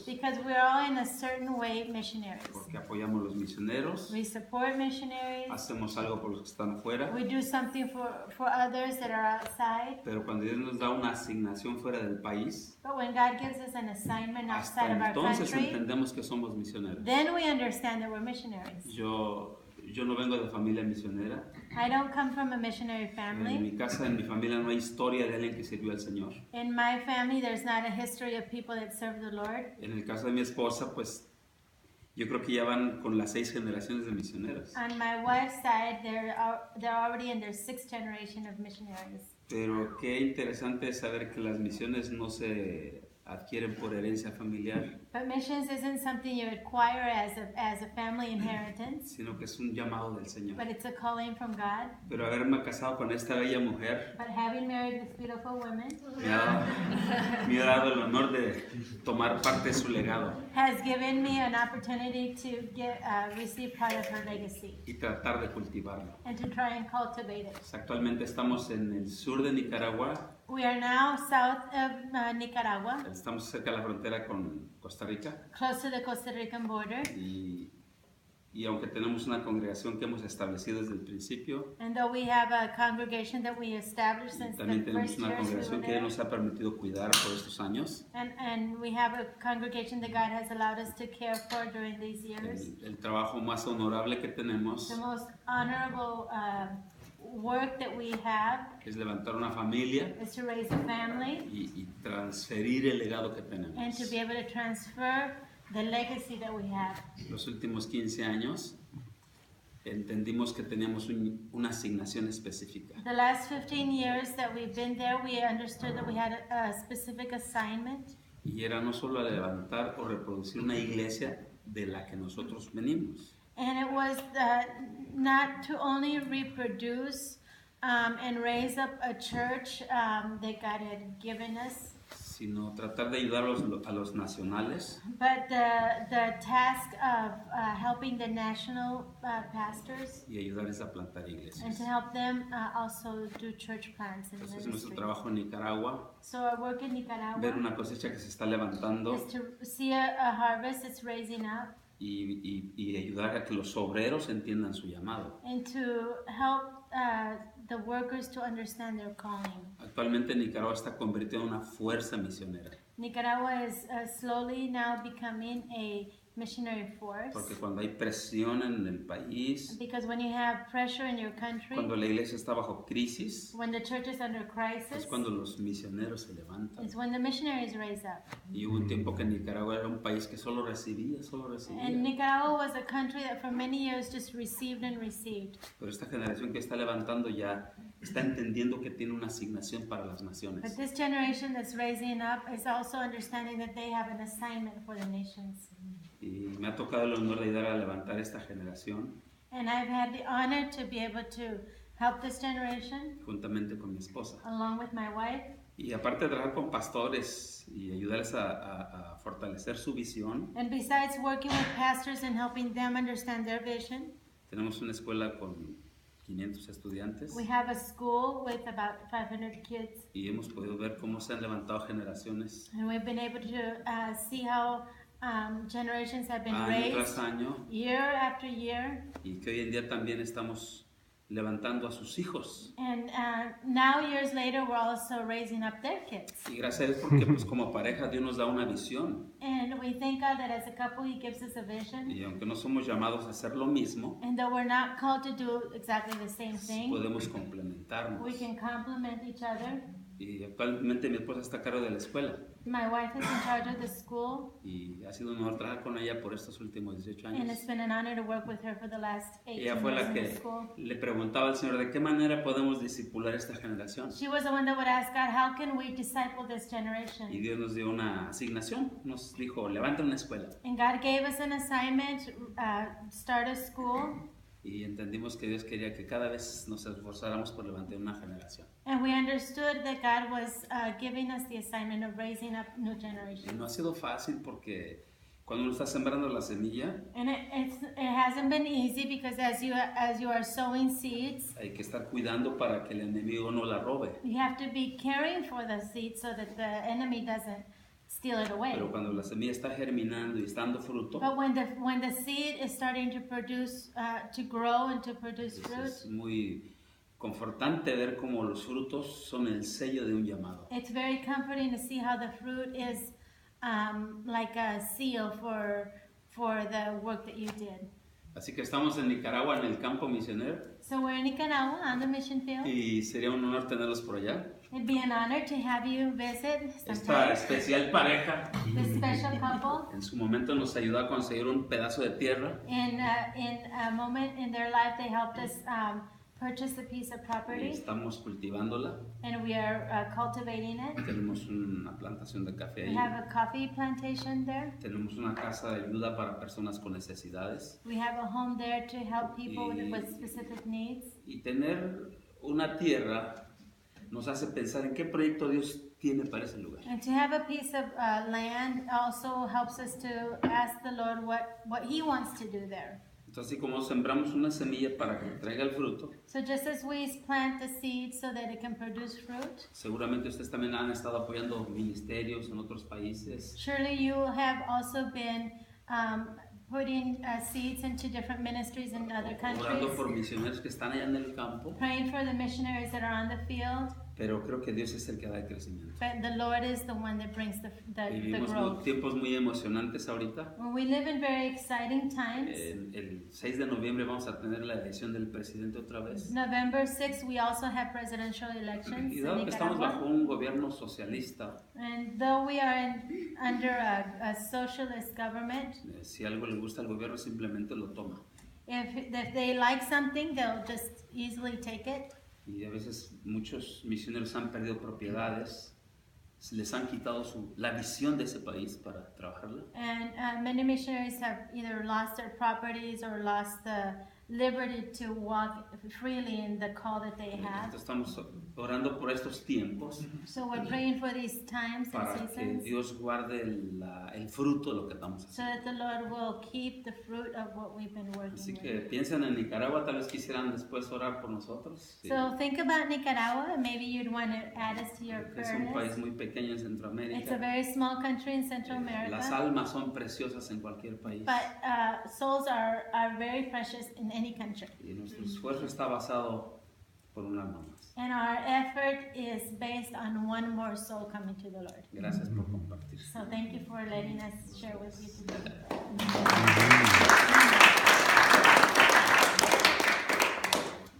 Because we're all in a certain way missionaries. Porque apoyamos a los misioneros. We support missionaries. Hacemos algo por los que están afuera. We do something for others that are outside. Pero cuando Dios nos da una asignación fuera del país, But when God gives us an assignment outside of hasta our entonces country, entendemos que somos misioneros. then we understand that we're missionaries. Yo no vengo de familia misionera. I don't come from a missionary En family. mi casa, en mi familia, no hay historia de alguien que sirvió al Señor. In my family, there's not a history of people that serve the Lord. En el caso de mi esposa, pues yo creo que ya van con las 6 generaciones de misioneros. On my wife's side, they're already in their 6th generation of missionaries. Pero qué interesante es saber que las misiones no se adquieren por herencia familiar, But missions isn't something you acquire as a family inheritance, sino que es un llamado del Señor. but it's a calling from God. Pero haberme casado con esta bella mujer But having married this beautiful woman me ha dado el honor de tomar parte de su legado has given me an opportunity to receive part of her legacy y tratar de cultivarlo. and to try and cultivate it. Pues actualmente estamos en el sur de Nicaragua, We are now south of Nicaragua, estamos cerca de la frontera con Costa Rica close to the Costa Rican border. y aunque tenemos una congregación que hemos establecido desde el principio, And though we have a congregation that we established since también the tenemos first una years we were congregación que there, nos ha permitido cuidar por estos años. and we have a congregation that God has allowed us to care for during these years. El trabajo más honorable que tenemos The most honorable work that we have es levantar una familia is to raise a family y transferir el legado que and tenemos. to be able to transfer the legacy that we have. Los últimos 15 años entendimos que teníamos una asignación específica. The last 15 years that we've been there, we understood that we had a specific assignment, Y era no solo levantar o reproducir una iglesia de la que nosotros venimos, and it was not to only reproduce and raise up a church that God had given us, sino tratar de ayudar a los nacionales but the task of helping the national pastors y ayudarles a plantar and iglesias. to help them also do church plants and Entonces, nuestro ministry. trabajo en Nicaragua, So our work in ver Nicaragua una cosecha que se está levantando is to see a harvest that's raising up y ayudar a que los obreros entiendan su llamado. and to help the workers to understand their calling. Actualmente Nicaragua está convirtiendo en una fuerza misionera, Nicaragua is slowly now becoming a missionary force, porque cuando hay presión en el país, because when you have pressure in your country, cuando la iglesia está bajo crisis, when the church is under es crisis, cuando los misioneros se levantan. is when the missionaries raise up. Y hubo un tiempo que Nicaragua era un país que solo recibía. And Nicaragua was a country that for many years just received and received. Pero esta generación que está levantando ya está entendiendo que tiene una asignación para las But naciones. this generation that's raising up is also understanding that they have an assignment for the nations. Y me ha tocado el honor de ayudar a levantar esta generación And I've had the honor to be able to help this generation juntamente con mi esposa. along with my wife. Y aparte de trabajar con pastores y ayudarles a fortalecer su visión, And besides working with pastors and helping them understand their vision, tenemos una escuela con 500 estudiantes we have a school with about 500 kids. y hemos podido ver cómo se han levantado generaciones And we've been able to see how generations have been año tras raised año year after year. y que hoy en día también estamos levantando a sus hijos. And now, years later, we're also raising up their kids. Y gracias a Dios porque pues como pareja Dios nos da una visión And we thank God that as a couple, He gives us a vision. y aunque no somos llamados a hacer lo mismo, And though we're not called to do exactly the same thing, podemos complementarnos. we can complement each other. Y actualmente mi esposa está a cargo de la escuela My wife is in charge of the school, y ha sido un honor trabajar con ella por estos últimos 18 and años. it's been an honor to work with her for the last 18 Ella fue years la in the que school. le preguntaba al Señor de qué manera podemos discipular esta generación. She was the one that would ask God, how can we disciple this generation? Y Dios nos dio una asignación, nos dijo, levanta una escuela. And God gave us an assignment, start a school, Y entendimos que Dios quería que cada vez nos esforzáramos por levantar una generación. and we understood that God was giving us the assignment of raising up new Y generations. no ha sido fácil porque cuando uno está sembrando la semilla, And it hasn't been easy because as you are sowing seeds, hay que estar cuidando para que el enemigo no la robe. you have to be caring for the seeds so that the enemy doesn't steal it away. Pero cuando la semilla está germinando y está dando fruto, But when the seed is starting to produce, to grow and to produce fruit, es muy confortante ver cómo los frutos son el sello de un llamado. it's very comforting to see how the fruit is like a seal for the work that you did. Así que estamos en Nicaragua, en el campo misionero, So we're in Nicaragua on the mission field. y sería un honor tenerlos por allá. It'd be an honor to have you visit Esta sometime. especial pareja This special couple, en su momento nos ayudó a conseguir un pedazo de tierra in a moment in their life, they helped us purchase a piece of y property, estamos cultivándola. and we are cultivating it. Tenemos una plantación de café We ahí. have a coffee plantation there. Tenemos una casa de ayuda para personas con necesidades. We have a home there to help people with specific needs. Y tener una tierra nos hace pensar en qué proyecto Dios tiene para ese lugar. And to have a piece of land also helps us to ask the Lord what He wants to do there. Entonces, así como sembramos una semilla para que traiga el fruto, So just as we plant the seed so that it can produce fruit, seguramente ustedes también han estado apoyando ministerios en otros países. surely you have also been putting seeds into different ministries in other Orando por countries, misioneros que están allá en el campo, praying for the missionaries that are on the field. pero creo que Dios es el que da el crecimiento. But the Lord is the one that brings the Vivimos growth. tiempos muy emocionantes ahorita. When we live in very exciting times. El 6 de noviembre vamos a tener la elección del presidente otra vez. November 6th, we also have presidential elections Y in dado que estamos bajo Nicaragua. un gobierno socialista, And though we are under a socialist government, si algo le gusta al gobierno simplemente lo toma. if they like something, they'll just easily take it. Y a veces muchos misioneros han perdido propiedades, se les han quitado la visión de ese país para trabajarla. And many missionaries have either lost their properties or lost the liberty to walk freely in the call that they have. Entonces estamos orando por estos tiempos So we're praying for these times and para que seasons Dios guarde el fruto de lo que estamos so haciendo. that the Lord will keep the fruit of what we've been Así working que with. piensen en Nicaragua, tal vez quisieran después orar por nosotros. Sí. So think about Nicaragua, and maybe you'd want to add us to your Es prayer un país list. muy pequeño en It's a Centroamérica. very small country in Central Las America, almas son preciosas en cualquier país. but souls are very precious in any country. Y nuestro esfuerzo está basado por un alma más. And our effort is based on one more soul coming to the Lord. Gracias por compartir. So thank you for letting us share with you today.